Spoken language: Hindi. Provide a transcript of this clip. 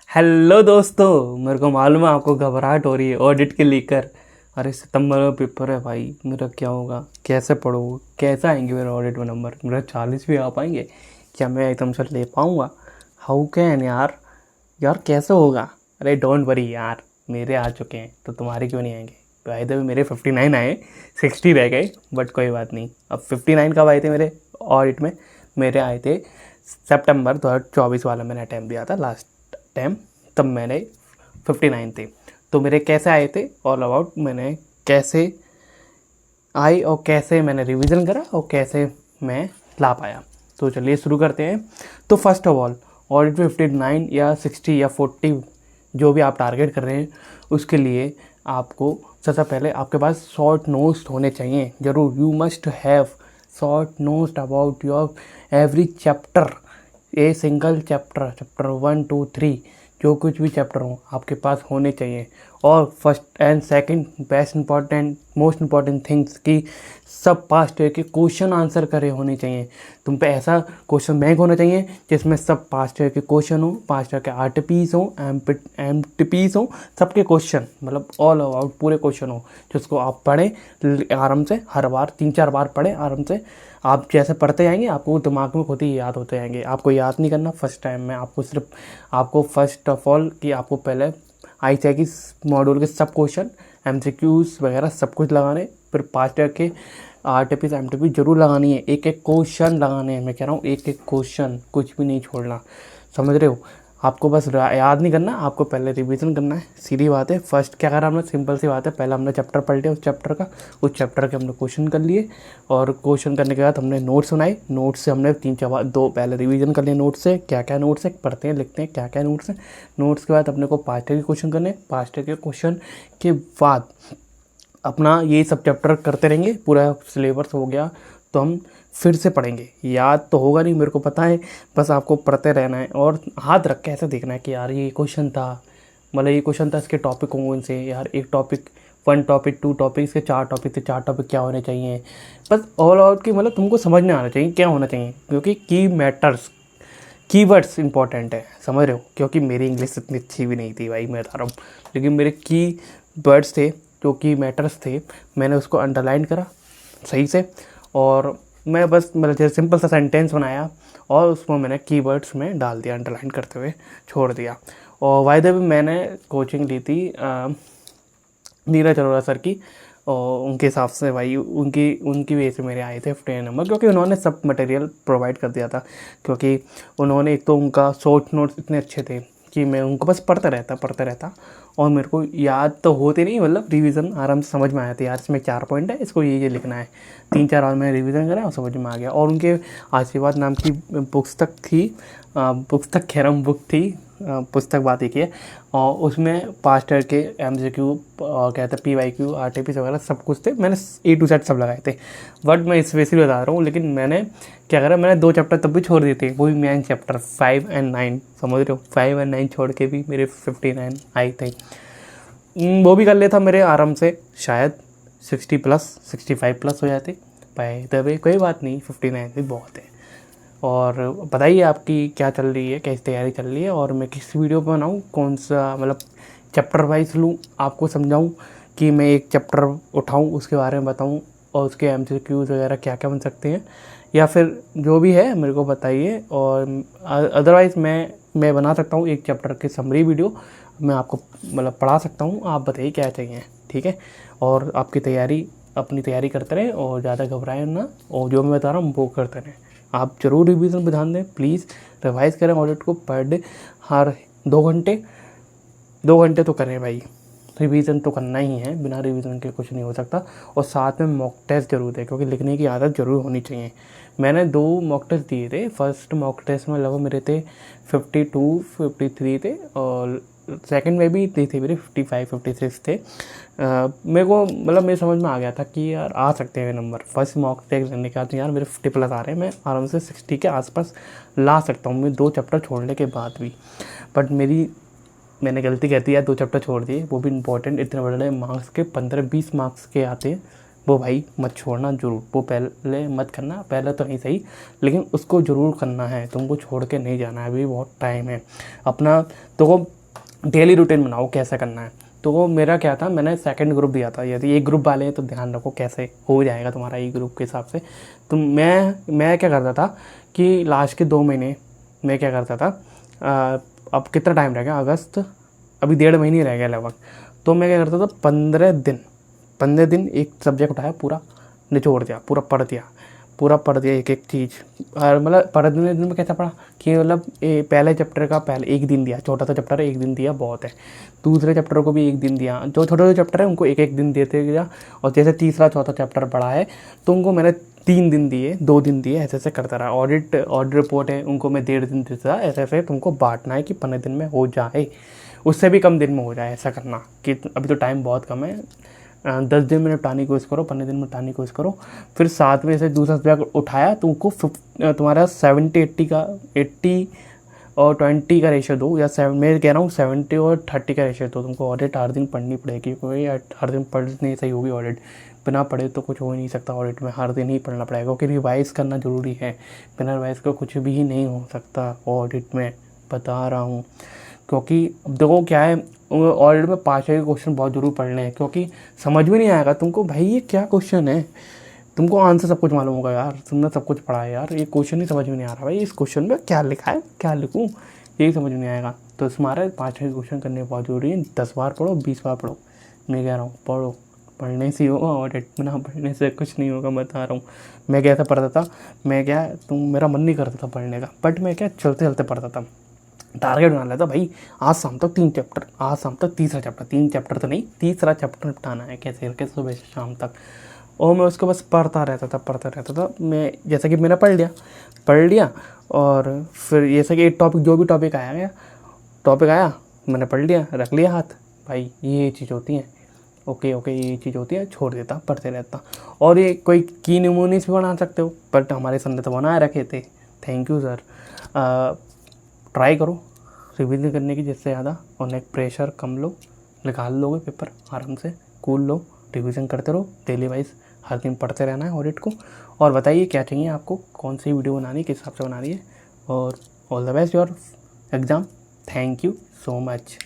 हेलो दोस्तों, मेरे को मालूम है आपको घबराहट हो रही है ऑडिट के लेकर। अरे सितंबर में पेपर है भाई, मेरा क्या होगा, कैसे पढ़ूँ, कैसे आएंगे मेरे ऑडिट में नंबर, मेरा 40 भी आ पाएंगे क्या, मैं एकदम से ले पाऊँगा? हाउ कैन यार, यार कैसे होगा? अरे डोंट वरी यार, मेरे आ चुके हैं तो तुम्हारे क्यों नहीं आएंगे? भाई तो मेरे 59 आए, 60 रह गए, बट कोई बात नहीं। अब 59 कब आए थे मेरे ऑडिट में? मेरे आए थे सितंबर 2024 वाला, मैंने अटैम्प्ट दिया था लास्ट टाइम, तब मैंने 59 थे। तो मेरे कैसे आए थे, ऑल अबाउट मैंने कैसे आई और कैसे मैंने रिवीजन करा और कैसे मैं ला पाया। तो चलिए शुरू करते हैं। तो फर्स्ट ऑफ ऑल ऑडिट 59 या 60 या 40 जो भी आप टारगेट कर रहे हैं, उसके लिए आपको सबसे पहले आपके पास शॉर्ट नोट्स होने चाहिए ज़रूर। You must have short notes about your every chapter, a single chapter, chapter 1 2 3, जो कुछ भी चैप्टर हो आपके पास होने चाहिए। और first and second best important most important things कि सब पास्ट ईयर के क्वेश्चन आंसर करे होने चाहिए। तुम पे ऐसा क्वेश्चन बैंक होना चाहिए जिसमें सब पास्ट ईयर के क्वेश्चन हो, पास्ट ईयर के आरटीपीस हो, एमटीपीस हो, सबके क्वेश्चन, मतलब ऑल अबाउट पूरे क्वेश्चन हो, जिसको आप पढ़ें आराम से, हर बार 3-4 बार पढ़ें आराम से। आप जैसे पढ़ते जाएंगे आपको दिमाग में खुद ही याद होते जाएंगे। आपको याद नहीं करना फर्स्ट टाइम में, आपको सिर्फ आपको फर्स्ट ऑफ ऑल कि आपको पहले आई सी की मॉड्यूल के सब क्वेश्चन, एमसीक्यूज वगैरह सब कुछ लगाने, फिर पास्ट ईयर के आरटीपी एमटीपी जरूर लगानी है, एक एक क्वेश्चन लगाने हैं। मैं कह रहा हूँ एक एक क्वेश्चन, कुछ भी नहीं छोड़ना, समझ रहे हो? आपको बस याद नहीं करना, आपको पहले रिवीजन करना है, सीधी बात है। फर्स्ट क्या करा हमने, सिंपल सी बात है, पहले हमने चैप्टर पढ़ लिया उस चैप्टर का, उस चैप्टर के हमने क्वेश्चन कर लिए, और क्वेश्चन करने के बाद हमने नोट्स बनाए। नोट्स से हमने 3-4 दो पहले रिवीजन कर लिए, नोट्स से क्या क्या नोट्स है, पढ़ते हैं लिखते हैं क्या क्या नोट्स है। नोट्स के बाद अपने को पास्ट के क्वेश्चन करने, पास्ट के क्वेश्चन के बाद अपना ये सब चैप्टर करते रहेंगे। पूरा सिलेबस हो गया तो हम फिर से पढ़ेंगे। याद तो होगा नहीं, मेरे को पता है, बस आपको पढ़ते रहना है और हाथ रख के ऐसे देखना है कि यार ये क्वेश्चन था, मतलब ये क्वेश्चन था, इसके टॉपिक कौन से, यार एक टॉपिक, 1 टॉपिक 2 टॉपिक, इसके 4 टॉपिक थे, 4 टॉपिक क्या होने चाहिए। बस ऑल आउट की मतलब तुमको समझ में आना चाहिए क्या होना चाहिए, क्योंकि की मैटर्स, कीवर्ड्स इंपॉर्टेंट है, समझ रहे हो? क्योंकि मेरी इंग्लिश इतनी अच्छी भी नहीं थी भाई, मैं बता रहा हूँ, लेकिन मेरे की वर्ड्स थे जो की मैटर्स थे, मैंने उसको अंडरलाइन करा सही से, और मैं बस मतलब जैसे सिंपल सा सेंटेंस बनाया और उसमें मैंने कीवर्ड्स में डाल दिया, अंडरलाइन करते हुए छोड़ दिया। और वायदे भी मैंने कोचिंग ली थी नीरज अरोड़ा सर की, और उनके हिसाब से भाई उनकी उनकी वजह से मेरे आए थे 59 नंबर, क्योंकि उन्होंने सब मटेरियल प्रोवाइड कर दिया था। क्योंकि उन्होंने एक तो उनका शॉर्ट नोट्स इतने अच्छे थे कि मैं उनको बस पढ़ता रहता और मेरे को याद तो होते नहीं, मतलब रिवीजन आराम से समझ में आया था, यार इसमें 4 पॉइंट है, इसको ये लिखना है। 3-4 बार मैंने रिवीजन करा और समझ में आ गया। और उनके आशीर्वाद नाम की पुस्तक थी, पुस्तक खैरम बुक थी, पुस्तक बात एक है, और उसमें पास्ट ईयर के एमसीक्यू कहते हैं PYQ आरटीपी वगैरह सब कुछ थे, मैंने A to Z सब लगाए थे। बट मैं इस वैसे बता रहा हूँ, लेकिन मैंने क्या करा, मैंने 2 चैप्टर तब भी छोड़ दिए थे, वो भी मेन चैप्टर 5 और 9, समझ रहे हो? 5 और 9 छोड़ के भी मेरे 59 आए थे। वो भी कर लेता मेरे आराम से, शायद 60 प्लस 65 प्लस हो जाते भाई, तभी कोई बात नहीं, 59 भी बहुत है। और बताइए आपकी क्या चल रही है, कैसी तैयारी चल रही है, और मैं किस वीडियो पर बनाऊँ, कौन सा मतलब चैप्टर वाइज लूँ, आपको समझाऊँ कि मैं एक चैप्टर उठाऊँ उसके बारे में बताऊँ, और उसके एमसीक्यूज़ वगैरह क्या क्या बन सकते हैं, या फिर जो भी है मेरे को बताइए। और अदरवाइज़ मैं बना सकता हूँ एक चैप्टर की समरी वीडियो, मैं आपको मतलब पढ़ा सकता हूँ, आप बताइए क्या चाहिए, ठीक है? और आपकी तैयारी, अपनी तैयारी करते रहें और ज़्यादा घबराएं ना, और जो मैं बता रहा हूँ वो करते रहें। आप ज़रूर रिवीजन पर ध्यान दें, प्लीज़ रिवाइज़ करें ऑडिट को पर डे, हर 2 घंटे तो करें भाई, रिवीजन तो करना ही है, बिना रिवीजन के कुछ नहीं हो सकता। और साथ में मॉक टेस्ट जरूर है, क्योंकि लिखने की आदत जरूर होनी चाहिए। मैंने 2 मॉक टेस्ट दिए थे, फर्स्ट मॉक टेस्ट में लगभग मेरे थे 52-53 थे, और सेकंड में भी इतने थे मेरे 55-56 थे। मेरे को मतलब मेरे समझ में आ गया था कि यार आ सकते हैं नंबर। फर्स्ट मॉक टेस्ट देने के बाद यार मेरे 50 प्लस आ रहे हैं, मैं आराम से 60 के आसपास ला सकता हूँ मैं 2 चैप्टर छोड़ने के बाद भी। बट मैंने गलती कर दी यार, 2 चैप्टर छोड़ दिए, वो भी इंपॉर्टेंट, इतने बड़े मार्क्स के 15-20 मार्क्स के आते हैं, वो भाई मत छोड़ना ज़रूर, वो पहले मत करना, पहले तो नहीं सही, लेकिन उसको ज़रूर करना है, तुमको छोड़ के नहीं जाना है, अभी बहुत टाइम है अपना। तो डेली रूटीन बनाओ कैसे करना है। तो मेरा क्या था, मैंने सेकंड ग्रुप दिया था। यदि एक ग्रुप वाले हैं तो ध्यान रखो कैसे हो जाएगा तुम्हारा एक ग्रुप के हिसाब से। तो मैं क्या करता था कि लास्ट के 2 महीने मैं क्या करता था, अब कितना टाइम रह गया, अगस्त, अभी 1.5 महीने रह गया लगभग। तो मैं क्या करता था, 15 दिन एक सब्जेक्ट उठाया, पूरा निचोड़ दिया, पूरा पढ़ दिया एक एक चीज़। और मतलब पढ़ने दिन में कैसा पढ़ा कि मतलब पहले चैप्टर का पहले एक दिन दिया, छोटा सा चैप्टर है, एक दिन दिया बहुत है। दूसरे चैप्टर को भी एक दिन दिया, जो छोटे छोटे चैप्टर है उनको एक एक दिन देते गया। और जैसे तीसरा चौथा चैप्टर पढ़ा है तो उनको मैंने 3 दिन दिए, 2 दिन दिए, ऐसे ऐसे करता रहा। ऑडिट रिपोर्ट है उनको मैं 1.5 दिन देता था। ऐसे ऐसे तुमको बांटना है कि 15 दिन में हो जाए, उससे भी कम दिन में हो जाए, ऐसा करना कि अभी तो टाइम बहुत कम है। 10 दिन में निपटाने की कोशिश करो, 15 दिन में निपटाने की कोशिश करो। फिर 7 में से दूसरा सब्जेक्ट उठाया तो उनको तुम्हारा 70-80 का 80 और 20 का रेशियो दो, या 7, मैं कह रहा हूँ 70 और 30 का रेशियो दो। तुमको ऑडिट हर दिन पढ़नी पड़ेगी, क्योंकि हर दिन पढ़ने सही होगी ऑडिट। बिना पढ़े तो कुछ हो ही नहीं सकता ऑडिट में, हर दिन ही पढ़ना पड़ेगा, क्योंकि रिवाइज़ करना ज़रूरी है। बिना रिवाइज़ का कुछ भी नहीं हो सकता ऑडिट में, बता रहा हूँ। क्योंकि अब देखो क्या है, ऑडिट में 5 के क्वेश्चन बहुत जरूर पढ़ने हैं, क्योंकि समझ में नहीं आएगा तुमको भाई ये क्या क्वेश्चन है। तुमको आंसर सब कुछ मालूम होगा यार, तुमने सब कुछ पढ़ा है यार, ये क्वेश्चन ही समझ में नहीं आ रहा भाई, इस क्वेश्चन में क्या लिखा है, क्या लिखूँ, यही समझ में नहीं आएगा। तो तुम्हारे 5 क्वेश्चन करने बहुत जरूरी है। 10 बार पढ़ो, 20 बार पढ़ो, मैं कह रहा हूँ पढ़ो, पढ़ने से होगा ऑडिट, बिना पढ़ने से कुछ नहीं होगा, बता रहा हूँ। मैं कैसा पढ़ता था, मेरा मन नहीं करता था पढ़ने का, बट मैं क्या चलते चलते पढ़ता था। टारगेट बना लेता भाई, आज शाम तक 3 चैप्टर, आज शाम तक तीसरा चैप्टर, 3 चैप्टर तो नहीं, तीसरा चैप्टर निपटाना है कैसे करके सुबह से शाम तक। और मैं उसको बस पढ़ता रहता था। मैं जैसा कि मैंने पढ़ लिया और फिर जैसा कि एक टॉपिक, जो भी टॉपिक आया मैंने पढ़ लिया, रख लिया हाथ, भाई ये चीज़ होती है, ओके ये चीज़ होती है, छोड़ देता, पढ़ते रहता। और ये कोई की नमूनीस भी बना सकते हो, बट हमारे सर ने तो बनाए रखे थे, थैंक यू सर। ट्राई करो रिवीजन करने की जिससे ज़्यादा, और नेक प्रेशर कम लो, निकाल लोगे पेपर आराम से, कूल लो, रिवीजन करते रहो डेली वाइज, हर दिन पढ़ते रहना है ऑडिट को। और बताइए क्या चाहिए आपको, कौन सी वीडियो बनानी है, किस हिसाब से बनानी है। और all the best your exam, thank you so much.